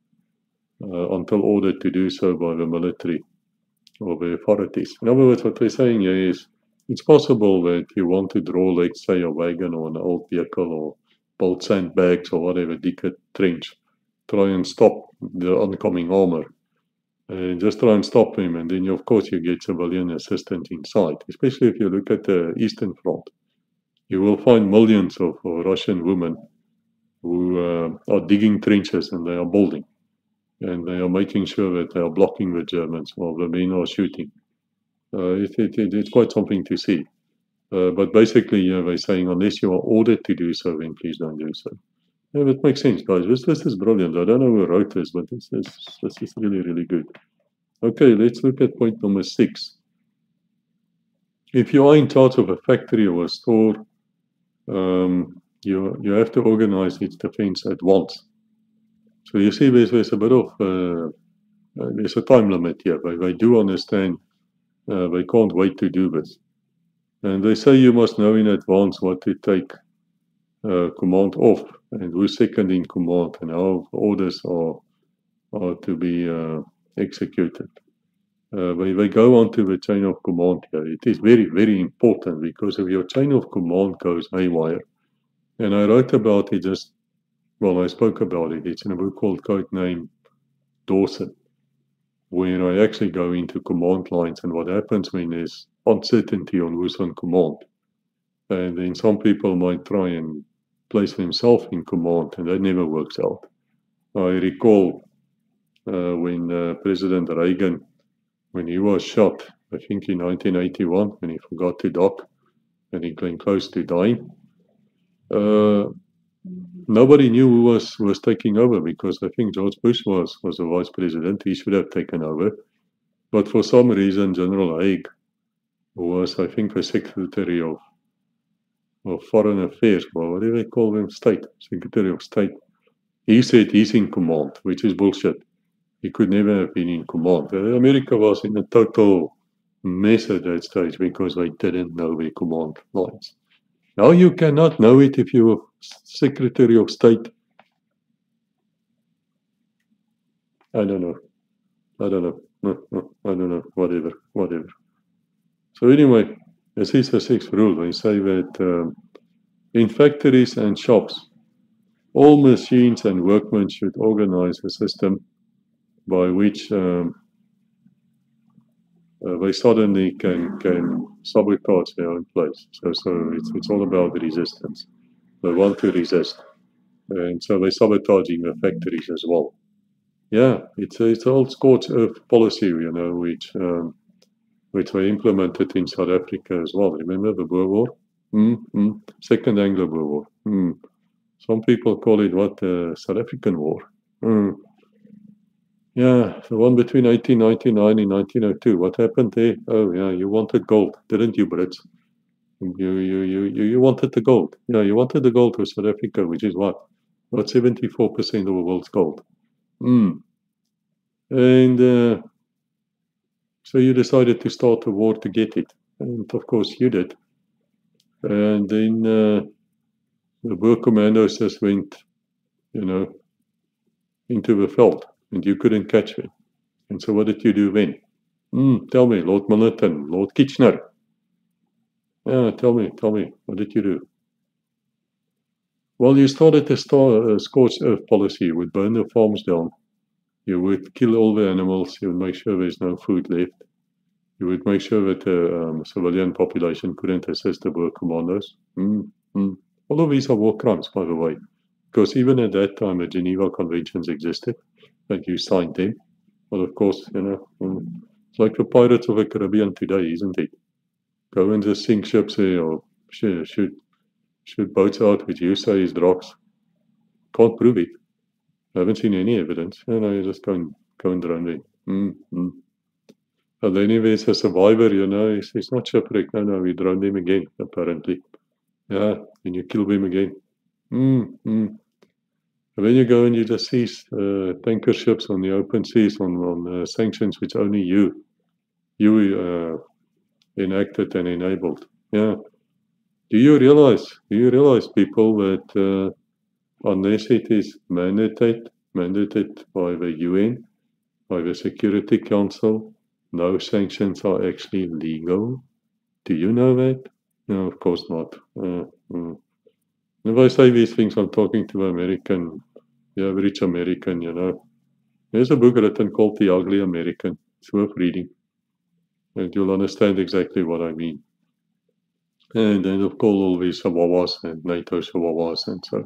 Speaker 1: until ordered to do so by the military or the authorities. In other words, what they're saying here is, it's possible that you want to draw, let's say, a wagon or an old vehicle or build sandbags or whatever, dig a trench, try and stop the oncoming armor. And just try and stop him, and then of course you get civilian assistance inside. Especially if you look at the Eastern Front, you will find millions of Russian women who are digging trenches and they are building, and they are making sure that they are blocking the Germans while the men are shooting. It's quite something to see. But basically, they're saying unless you are ordered to do so, then please don't do so. Yeah, that makes sense, guys. This is brilliant. I don't know who wrote this, but this is really, really good. Okay, let's look at point number 6. If you are in charge of a factory or a store, you have to organize its defense at once. So you see, there's a bit of there's a time limit here. They do understand they can't wait to do this, and they say you must know in advance what to take command off, and who's second in command, and how orders are to be executed. They go on to the chain of command here. It is very, very important, because if your chain of command goes haywire, and I wrote about it I spoke about it. It's in a book called Codename Dawson, where I actually go into command lines and what happens when there's uncertainty on who's on command. And then some people might try and place themselves in command, and that never works out. I recall when President Reagan, when he was shot, I think in 1981, when he forgot to dock and he came close to dying, nobody knew who was taking over, because I think George Bush was the vice president. He should have taken over. But for some reason, General Haig, who was, I think, the Secretary of Foreign Affairs, or whatever they call them, Secretary of State, he said he's in command, which is bullshit. He could never have been in command. America was in a total mess at that stage because they didn't know their command lines. Now you cannot know it if you're Secretary of State. I don't know. I don't know. Whatever. So anyway, this is the 6th rule. They say that in factories and shops, all machines and workmen should organize a system by which they suddenly can sabotage their own place. So it's all about resistance. They want to resist, and so they're sabotaging the factories as well. Yeah, it's an old scorched earth policy, which they implemented in South Africa as well. Remember the Boer War? Second Anglo-Boer War. Some people call it the South African War. Yeah, the one between 1899 and 1902. What happened there? Oh, yeah, you wanted gold, didn't you, Brits? You wanted the gold. Yeah, you wanted the gold for South Africa, which is what? About 74% of the world's gold. And so you decided to start a war to get it. And of course you did. And then the Boer commandos just went, into the field, and you couldn't catch them. And so what did you do then? Tell me, Lord Milnerton, Lord Kitchener. Yeah, tell me, what did you do? Well, you started a scorched earth policy. You would burn the farms down. You would kill all the animals. You would make sure there's no food left. You would make sure that the civilian population couldn't assist the war commandos. All of these are war crimes, by the way, because even at that time, the Geneva Conventions existed, and you signed them. But of course, it's like the Pirates of the Caribbean today, isn't it? Go and just sink ships here or shoot boats out, which you say is drugs. Can't prove it. I haven't seen any evidence. You just go and drown them. And then if there's a survivor, he's not shipwrecked. No, we drown them again, apparently. Yeah, and you kill them again. And then you go and you just seize tanker ships on the open seas on sanctions which only you enacted and enabled. Yeah. Do you realize, people, that unless it is mandated by the UN, by the Security Council, no sanctions are actually legal? Do you know that? No, of course not. If I say these things, I'm talking to American, the average American, There's a book written called The Ugly American. It's worth reading. And you'll understand exactly what I mean. And then, of course, all these chihuahuas and NATO chihuahuas and so.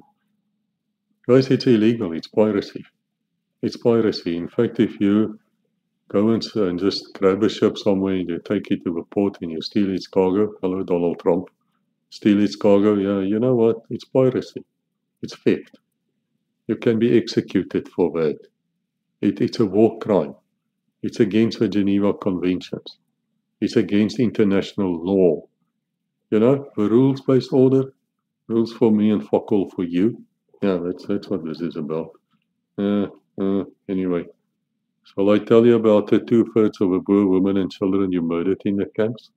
Speaker 1: Guys, it's illegal. It's piracy. It's piracy. In fact, if you go and just grab a ship somewhere and you take it to the port and you steal its cargo, hello, Donald Trump, steal its cargo, yeah, you know what? It's piracy. It's theft. You can be executed for that. It's a war crime. It's against the Geneva Conventions. It's against international law. The rules-based order, rules for me and fuck all for you. Yeah, that's what this is about. Anyway, shall I tell you about the 2/3 of the Boer women and children you murdered in the camps?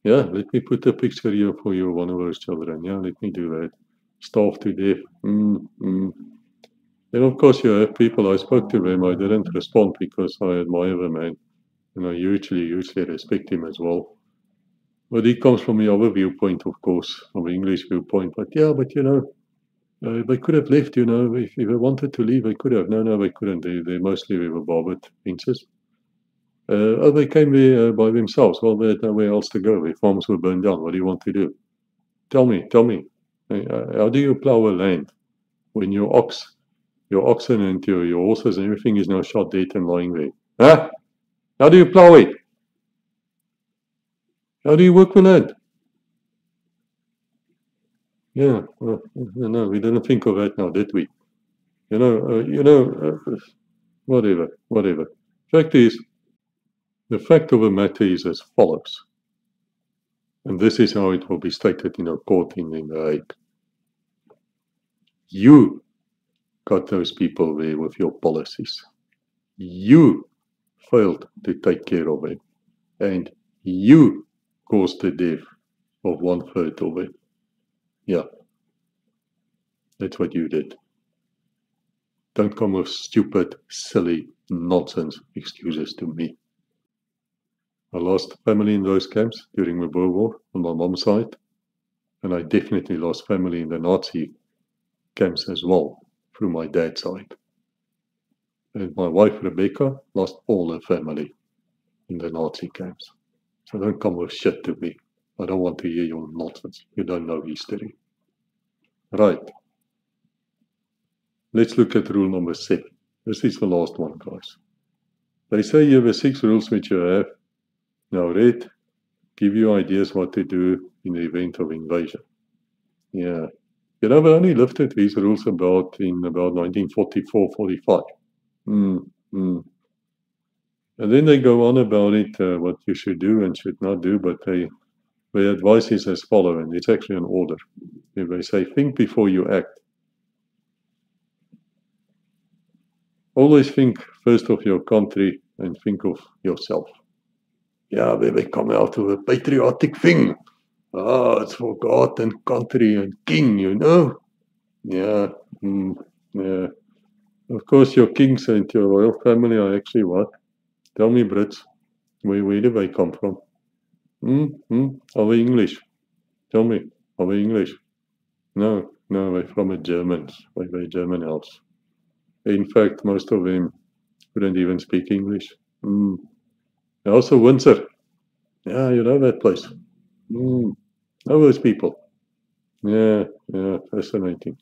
Speaker 1: Yeah, let me put a picture here for you of one of those children. Yeah, let me do that. Starved to death. Then, of course, you have people, I spoke to them, I didn't respond because I admire the man. And I hugely respect him as well. But he comes from the other viewpoint, of course, from the English viewpoint. But yeah, they could have left, if they wanted to leave, they could have. No, they couldn't. They mostly were barbed fences. They came there by themselves. Well, they had nowhere else to go. Their farms were burned down. What do you want to do? Tell me. How do you plow a land when your oxen and your horses and everything is now shot dead and lying there? Huh? How do you plow it? How do you work the land? Yeah, no, we didn't think of that now, did we? Whatever. The fact of the matter is as follows, and this is how it will be stated in a court in The Hague. You got those people there with your policies. You failed to take care of them, and you caused the death of 1/3 of them. Yeah, that's what you did. Don't come with stupid, silly, nonsense excuses to me. I lost family in those camps during the Boer War on my mom's side, and I definitely lost family in the Nazi camps as well through my dad's side. And my wife Rebecca lost all her family in the Nazi camps. So don't come with shit to me. I don't want to hear your nonsense. You don't know history. Right. Let's look at rule number 7. This is the last one, guys. They say you have 6 rules which you have. Now read, give you ideas what to do in the event of invasion. Yeah. They only lifted these rules in about 1944-45. And then they go on about it, what you should do and should not do, but their advice is as follows, and it's actually an order. If they say, think before you act. Always think first of your country and think of yourself. Yeah, they come out with a patriotic thing. It's for God and country and king, Yeah. Yeah. Of course, your kings and your royal family are actually what? Tell me, Brits, where do they come from? Are they English? Tell me, are they English? No, they're from the Germans. They're German elves. In fact, most of them couldn't even speak English. Also Windsor. Yeah, you know that place. Mm. Know those people. Yeah, yeah, fascinating.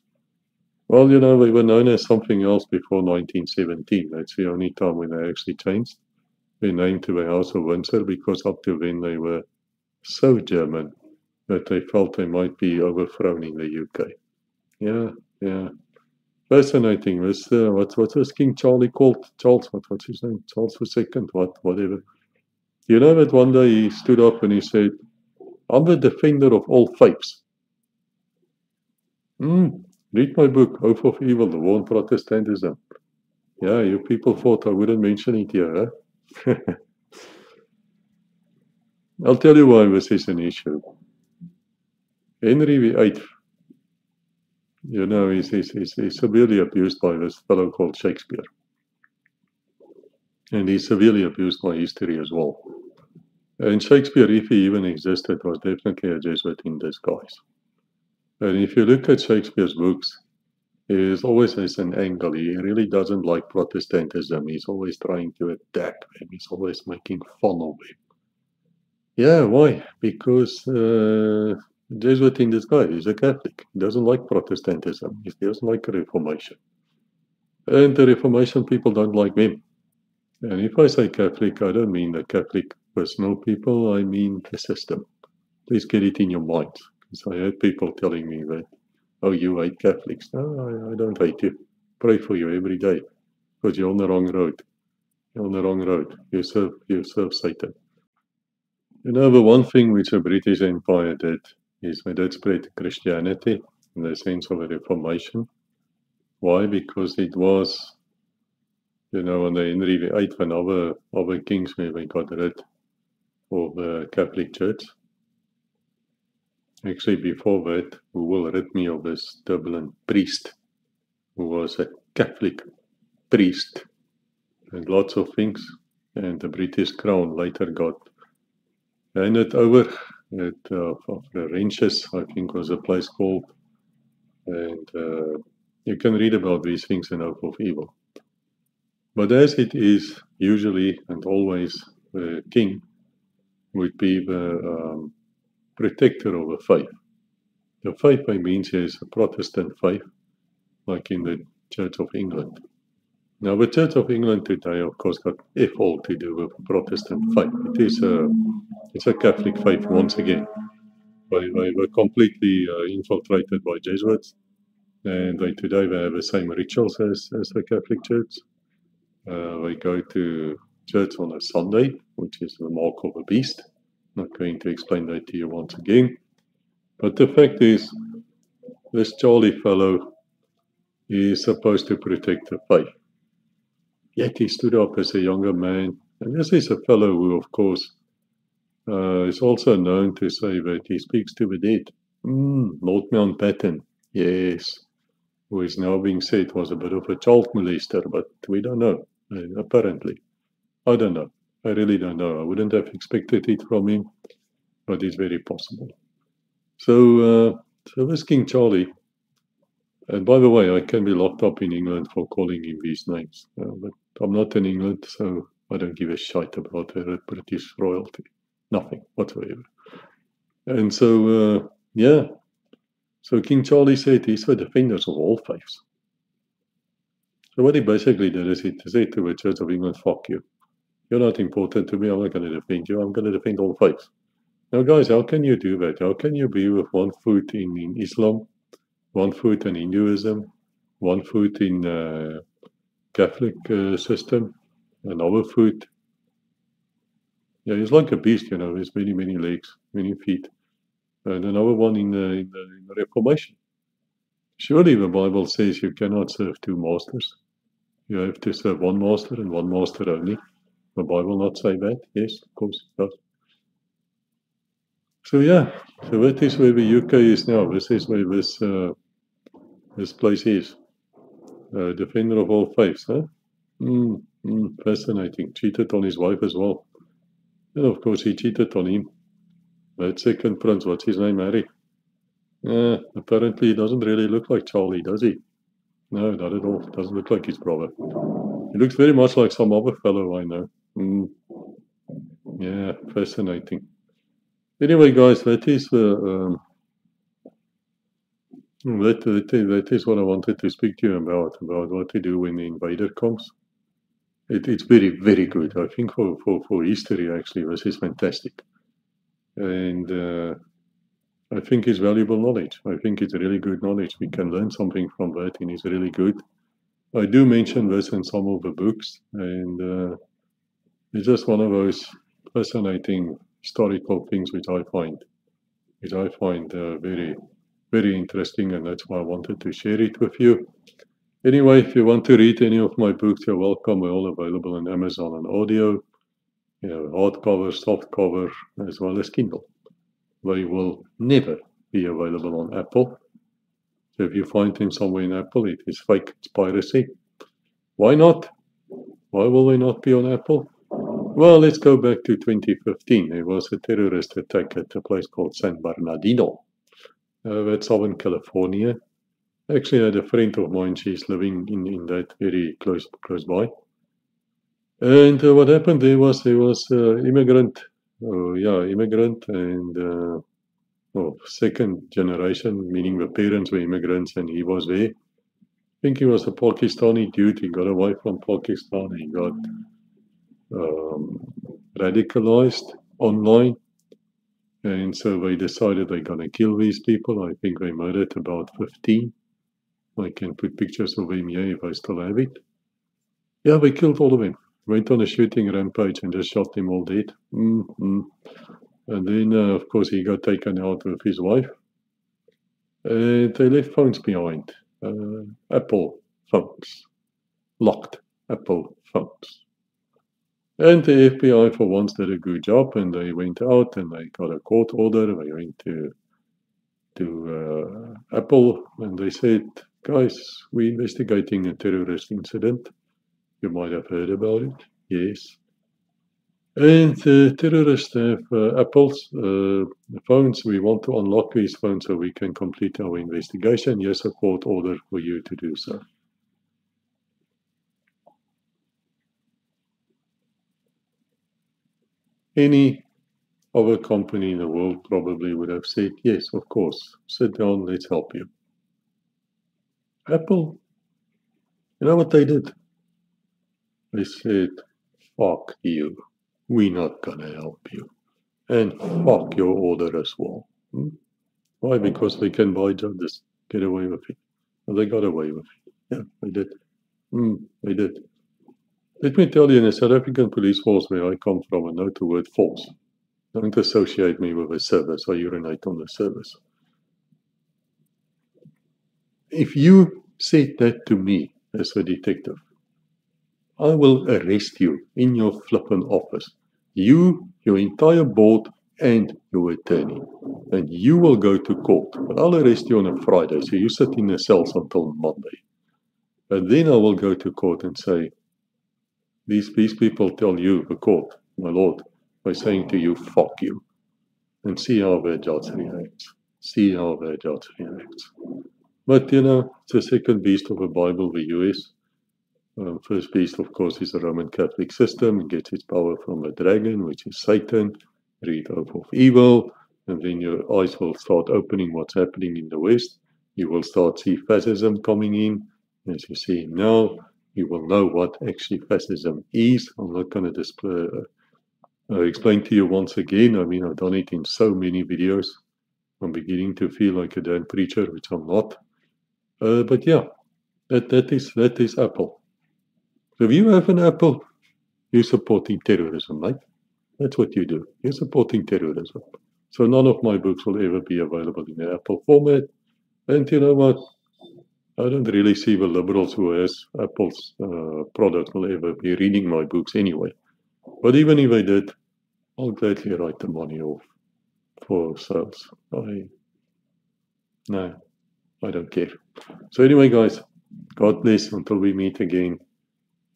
Speaker 1: Well, you know, they were known as something else before 1917. That's the only time when they actually changed their name to the House of Windsor because up to then they were so German that they felt they might be overthrown in the UK. Yeah, yeah. Fascinating. This what's this King Charlie called? Charles, what's his name? Charles the Second, whatever. You know that one day he stood up and he said, I'm the defender of all faiths. Read my book, Hope of Evil, the War on Protestantism. Yeah, you people thought I wouldn't mention it here, huh? I'll tell you why this is an issue. Henry VIII, you know, he's severely abused by this fellow called Shakespeare. And he's severely abused by history as well. And Shakespeare, if he even existed, was definitely a Jesuit in disguise. And if you look at Shakespeare's books, he always has an angle. He really doesn't like Protestantism. He's always trying to attack them. He's always making fun of them. Yeah, why? Because Jesuit in disguise. He's a Catholic. He doesn't like Protestantism. He doesn't like Reformation. And the Reformation people don't like him. And if I say Catholic, I don't mean the Catholic personal people. I mean the system. Please get it in your mind. Because I heard people telling me that, oh, you hate Catholics. No, I don't hate you. Pray for you every day. Because you're on the wrong road. You're on the wrong road. You serve Satan. You know, the one thing which the British Empire did is they did spread Christianity in the sense of a Reformation. Why? Because it was, you know, under Henry VIII and other kings where they got rid of the Catholic Church. Actually, before that, who will rid me of this Dublin priest who was a Catholic priest and lots of things. And the British Crown later got handed over at the Ranches, I think was a place called. And you can read about these things in Hope of Evil. But as it is usually and always, the king would be the protector of the faith. The faith by means is a Protestant faith, like in the Church of England. Now, the Church of England today, of course, got F all to do with Protestant faith. It's a Catholic faith once again. They were completely infiltrated by Jesuits, and today they have the same rituals as the Catholic Church. They go to church on a Sunday, which is the mark of a beast. Not going to explain that to you once again. But the fact is, this Charlie fellow is supposed to protect the faith. Yet he stood up as a younger man. And this is a fellow who, of course, is also known to say that he speaks to the dead. Lord Mountbatten, yes, who is now being said was a bit of a child molester, but we don't know, apparently. I don't know. I really don't know. I wouldn't have expected it from him, but it's very possible. So this King Charlie, and by the way, I can be locked up in England for calling him these names, but I'm not in England, so I don't give a shite about the British royalty. Nothing whatsoever. And so, yeah. So King Charlie said he's the defenders of all faiths. So what he basically did is he said to the Church of England, fuck you. You're not important to me. I'm not going to defend you. I'm going to defend all faiths. Now, guys, how can you do that? How can you be with one foot in Islam, one foot in Hinduism, one foot in Catholic system, another foot? Yeah, he's like a beast, you know. There's many, many legs, many feet. And another one in the Reformation. Surely the Bible says you cannot serve two masters. You have to serve one master and one master only. The Bible not say that? Yes, of course it does. So yeah, so that is where the UK is now. This is where this place is. Defender of all faiths, huh? Fascinating. Cheated on his wife as well. And of course he cheated on him. That second prince, what's his name, Harry? Apparently he doesn't really look like Charlie, does he? No, not at all. Doesn't look like his brother. He looks very much like some other fellow I know. Yeah, fascinating. Anyway, guys, that is that is what I wanted to speak to you about what to do when the invader comes. It's very, very good. I think for history, actually, this is fantastic. And I think it's valuable knowledge. I think it's really good knowledge. We can learn something from that, and it's really good. I do mention this in some of the books, and it's just one of those fascinating historical things which I find very, very interesting, and that's why I wanted to share it with you. Anyway, if you want to read any of my books, you're welcome. They're all available on Amazon and audio, hardcover, softcover, as well as Kindle. They will never be available on Apple. So if you find them somewhere in Apple, it is fake, it's piracy. Why not? Why will they not be on Apple? Well, let's go back to 2015. There was a terrorist attack at a place called San Bernardino. That's Southern California. Actually, I had a friend of mine, she's living in that very close by. And what happened there was immigrant, and second generation, meaning the parents were immigrants and he was there. I think he was a Pakistani dude. He got away from Pakistan. He got radicalized online. And so they decided they're going to kill these people. I think they murdered about 15. I can put pictures of them here if I still have it. Yeah, they killed all of them. Went on a shooting rampage and just shot them all dead. And then, of course, he got taken out with his wife. They left phones behind. Apple phones. Locked Apple phones. And the FBI for once did a good job, and they went out and they got a court order. They went to Apple and they said, guys, we're investigating a terrorist incident. You might have heard about it. Yes. And the terrorists have Apple's phones. We want to unlock these phones so we can complete our investigation. Here's a court order for you to do so. Any other company in the world probably would have said, yes, of course, sit down, let's help you. Apple, you know what they did? They said, fuck you. We're not going to help you. And fuck your order as well. Why? Because they can buy judges, get away with it. And they got away with it. Yeah, they did. They did. Let me tell you, in the South African police force where I come from, I know the word force. Don't associate me with a service. I urinate on the service. If you said that to me as a detective, I will arrest you in your flippin' office. You, your entire board, and your attorney. And you will go to court. But I'll arrest you on a Friday, so you sit in the cells until Monday. And then I will go to court and say, these people tell you, the court, my lord, by saying to you, fuck you. And see how the judge reacts. See how the judge reacts. But, it's the second beast of the Bible, the US. First beast, of course, is the Roman Catholic system. It gets its power from a dragon, which is Satan, read of evil. And then your eyes will start opening what's happening in the West. You will start see fascism coming in. As you see now, you will know what actually fascism is. I'm not going to explain to you once again. I mean, I've done it in so many videos. I'm beginning to feel like a damn preacher, which I'm not. But yeah, that is Apple. So if you have an Apple, you're supporting terrorism, right? That's what you do. You're supporting terrorism. So none of my books will ever be available in the Apple format. And you know what? I don't really see the liberals who has Apple's product will ever be reading my books anyway. But even if I did, I'll gladly write the money off for sales. No, I don't care. So anyway, guys, God bless until we meet again.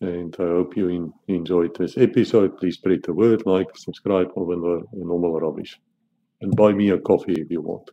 Speaker 1: And I hope you enjoyed this episode. Please spread the word, like, subscribe, all the normal rubbish. And buy me a coffee if you want.